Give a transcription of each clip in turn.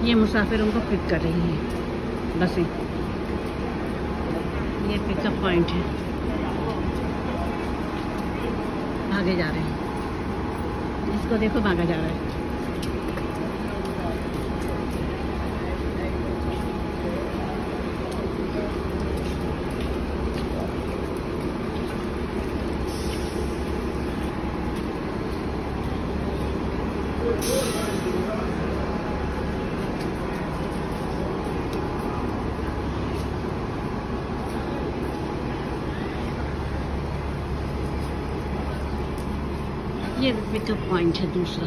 ये मुसाफिरों को पिक कर रही है बसें। ये पिकअप पॉइंट है, भागे जा रहे हैं, इसको देखो भागा जा रहा है। ये पिकअप पॉइंट है दूसरा।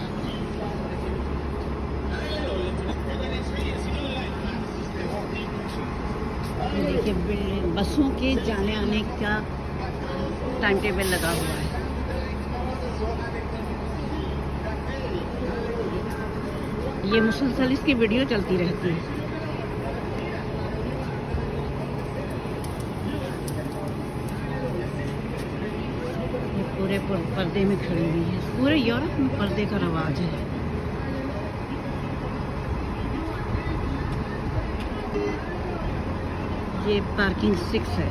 देखिए बसों के जाने आने का टाइम टेबल लगा हुआ है। ये मुसलसल इसकी वीडियो चलती रहती है। पूरे पर्दे में खड़ी हुई है। पूरे यूरोप में पर्दे का रवाज है। ये पार्किंग 6 है।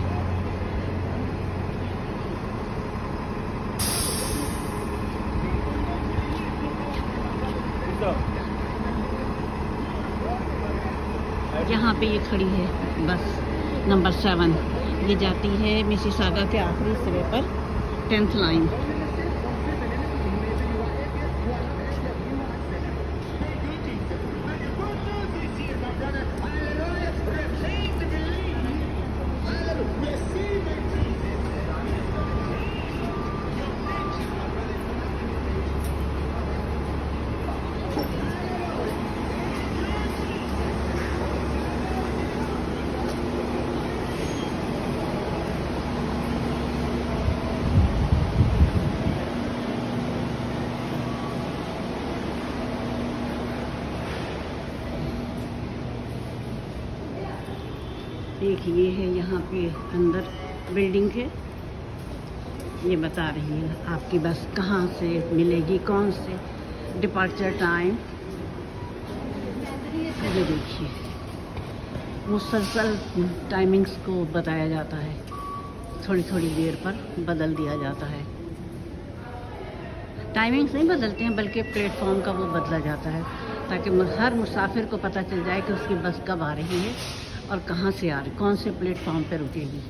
यहाँ पे ये खड़ी है बस नंबर 7। ये जाती है मिसिसागा के आखिरी सिरे पर 10th लाइन। देखिए है यहाँ पे अंदर बिल्डिंग है। ये बता रही है आपकी बस कहाँ से मिलेगी, कौन से डिपार्चर टाइम। ये देखिए मुसलसल टाइमिंग्स को बताया जाता है, थोड़ी थोड़ी देर पर बदल दिया जाता है। टाइमिंग्स नहीं बदलते हैं बल्कि प्लेटफॉर्म का वो बदला जाता है, ताकि हर मुसाफिर को पता चल जाए कि उसकी बस कब आ रही है और कहाँ से आ रही, कौन से प्लेटफॉर्म पर रुकेगी।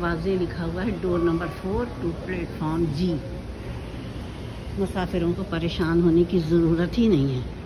वाज़े लिखा हुआ है डोर नंबर 4 टू प्लेटफॉर्म जी। मुसाफिरों को परेशान होने की ज़रूरत ही नहीं है।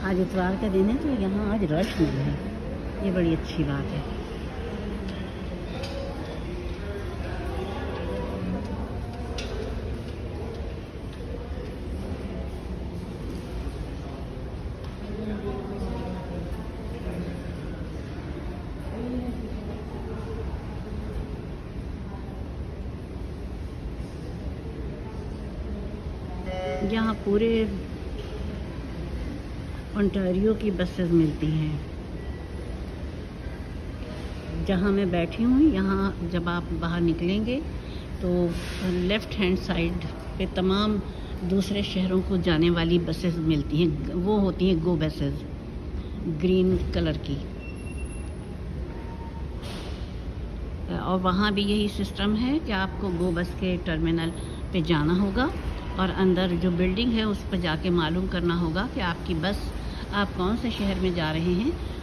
आज इतवार का दिन है तो यहाँ आज रश नहीं है, ये बड़ी अच्छी बात है। यहाँ पूरे ओंटारियो की बसेस मिलती हैं। जहाँ मैं बैठी हूँ यहाँ जब आप बाहर निकलेंगे तो लेफ़्ट हैंड साइड पे तमाम दूसरे शहरों को जाने वाली बसेस मिलती हैं। वो होती हैं गो बसेस, ग्रीन कलर की। और वहाँ भी यही सिस्टम है कि आपको गो बस के टर्मिनल पे जाना होगा और अंदर जो बिल्डिंग है उस पर जाके मालूम करना होगा कि आपकी बस, आप कौन से शहर में जा रहे हैं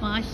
5